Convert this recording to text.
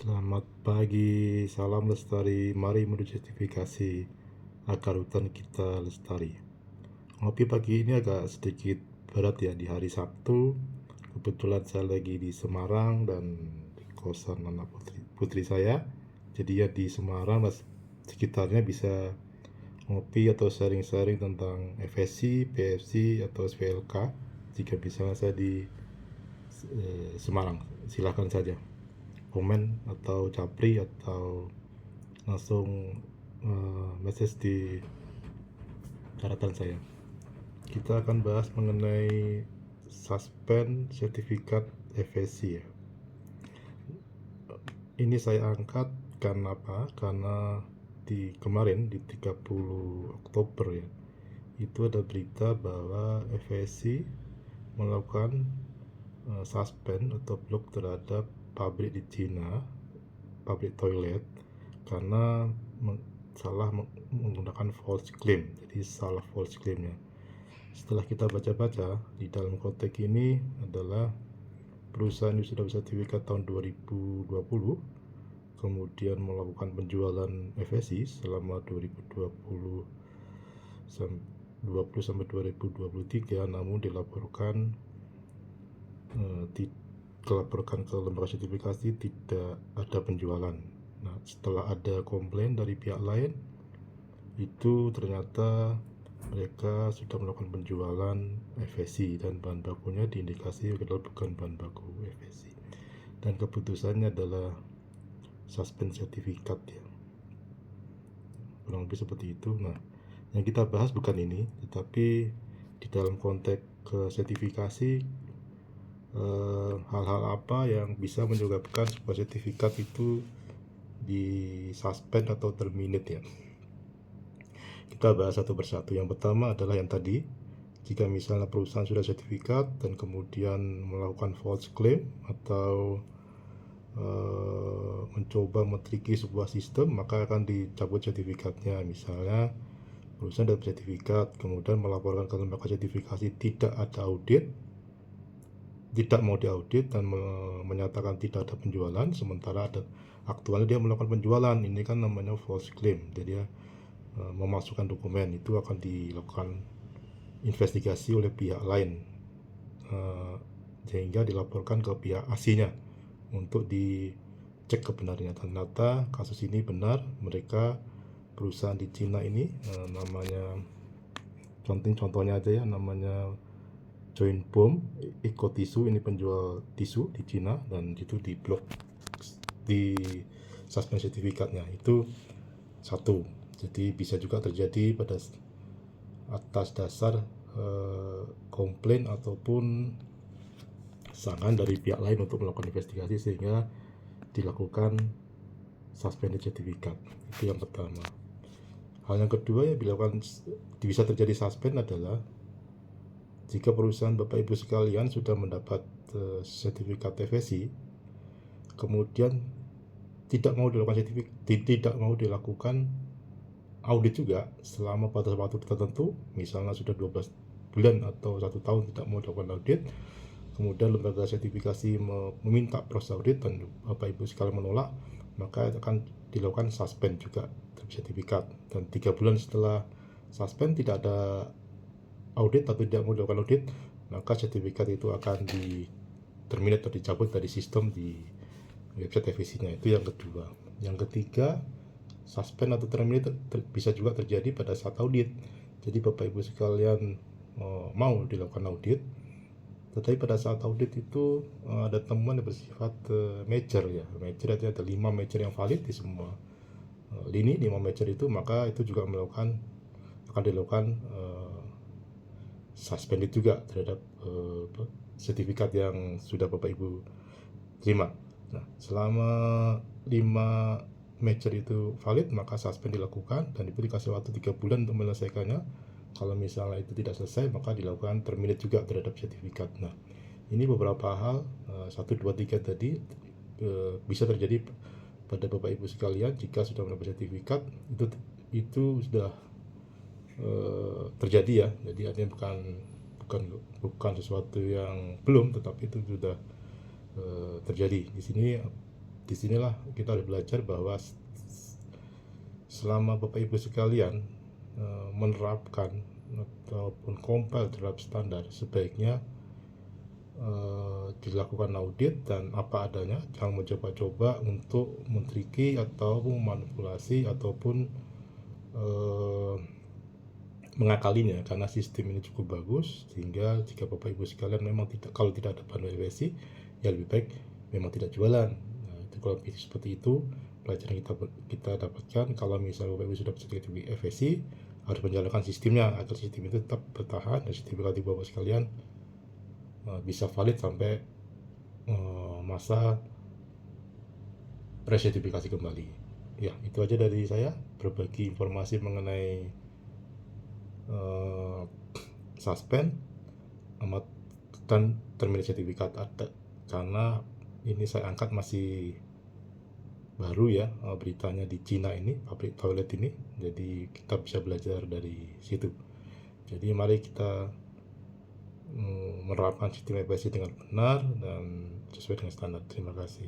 Selamat pagi, salam lestari, mari menuju sertifikasi agar hutan kita lestari. Ngopi pagi ini agak sedikit berat ya di hari Sabtu. Kebetulan saya lagi di Semarang dan di kosan anak putri saya. Jadi ya di Semarang dan sekitarnya bisa ngopi atau sharing-sharing tentang FSC, PFC atau SPLK. Jika misalnya saya di Semarang, silahkan saja komen atau capri atau langsung message di catatan saya. Kita akan bahas mengenai suspend sertifikat FSC ya. Ini saya angkat karena apa? Karena di kemarin di 30 Oktober ya, itu ada berita bahwa FSC melakukan suspend atau blok terhadap pabrik di Cina, pabrik toilet, karena salah menggunakan false claim. Jadi salah false claimnya. Setelah kita baca-baca, di dalam konteks ini adalah perusahaan yang sudah bersertifikat tahun 2020, kemudian melakukan penjualan FSC selama 2020 sampai 2023, namun dilaporkan ke lembaga sertifikasi tidak ada penjualan. Nah, setelah ada komplain dari pihak lain, itu ternyata mereka sudah melakukan penjualan FSC dan bahan bakunya diindikasi adalah bukan bahan baku FSC. Dan keputusannya adalah suspend sertifikat ya. Kurang lebih seperti itu. Nah, yang kita bahas bukan ini, tetapi di dalam konteks sertifikasi hal-hal apa yang bisa menyebabkan sebuah sertifikat itu di suspend atau terminate ya. Kita bahas satu persatu. Yang pertama adalah yang tadi, jika misalnya perusahaan sudah sertifikat dan kemudian melakukan false claim atau mencoba men-tricky sebuah sistem, maka akan dicabut sertifikatnya. Misalnya perusahaan dapat sertifikat, kemudian melaporkan ke lembaga sertifikasi tidak ada audit, tidak mau diaudit dan menyatakan tidak ada penjualan, sementara ada aktualnya dia melakukan penjualan. Ini kan namanya false claim. Jadi dia memasukkan dokumen, itu akan dilakukan investigasi oleh pihak lain sehingga dilaporkan ke pihak aslinya untuk dicek kebenarannya. Ternyata kasus ini benar, mereka perusahaan di Cina ini namanya contohnya aja ya, namanya Joinbom Eco Tisu, ini penjual tisu di Cina, dan itu diblok, di suspend sertifikatnya. Itu satu. Jadi bisa juga terjadi pada atas dasar komplain ataupun serangan dari pihak lain untuk melakukan investigasi sehingga dilakukan suspended sertifikat. Itu yang pertama. Hal yang kedua yang bisa terjadi suspend adalah jika perusahaan Bapak Ibu sekalian sudah mendapat sertifikat FSC, kemudian tidak mau dilakukan audit juga selama batas waktu tertentu, misalnya sudah 12 bulan atau 1 tahun tidak mau dilakukan audit, kemudian lembaga sertifikasi meminta proses audit dan Bapak Ibu sekalian menolak, maka akan dilakukan suspend juga sertifikat. Dan 3 bulan setelah suspend tidak ada audit atau tidak mau dilakukan audit, maka sertifikat itu akan terminate atau dicabut dari sistem di website FSC-nya. Itu yang kedua. Yang ketiga, suspend atau terminate bisa juga terjadi pada saat audit. Jadi Bapak Ibu sekalian mau dilakukan audit, tetapi pada saat audit itu ada temuan yang bersifat major ya. Major artinya ada 5 major yang valid di semua lini, 5 major itu, maka itu juga akan dilakukan suspended juga terhadap sertifikat yang sudah Bapak Ibu terima. Nah, selama 5 major itu valid, maka suspend dilakukan dan itu dikasih waktu 3 bulan untuk menyelesaikannya. Kalau misalnya itu tidak selesai, maka dilakukan terminate juga terhadap sertifikat. Nah, ini beberapa hal 1, 2, 3 tadi bisa terjadi pada Bapak Ibu sekalian jika sudah mendapat sertifikat. Itu sudah terjadi ya. Jadi artinya bukan sesuatu yang belum, tetapi itu sudah terjadi. Di sini disinilah kita harus belajar bahwa selama Bapak Ibu sekalian menerapkan ataupun compile terhadap standar, sebaiknya dilakukan audit dan apa adanya, jangan mencoba-coba untuk mentriki atau memanipulasi ataupun mengakalinya, karena sistem ini cukup bagus sehingga jika Bapak Ibu sekalian memang kalau tidak ada bahan FSC, ya lebih baik memang tidak jualan. Nah, itu kalau seperti itu pelajaran kita dapatkan. Kalau misalnya Bapak Ibu sudah sertifikat FSC, harus menjalankan sistemnya agar sistem itu tetap bertahan dan sertifikat Bapak sekalian bisa valid sampai masa resertifikasi kembali. Ya, itu aja dari saya, berbagi informasi mengenai suspend amat dan terminal sertifikat ada, karena ini saya angkat masih baru ya, beritanya di Cina ini, pabrik toilet ini, jadi kita bisa belajar dari situ. Jadi mari kita menerapkan sistem FSC dengan benar dan sesuai dengan standar. Terima kasih.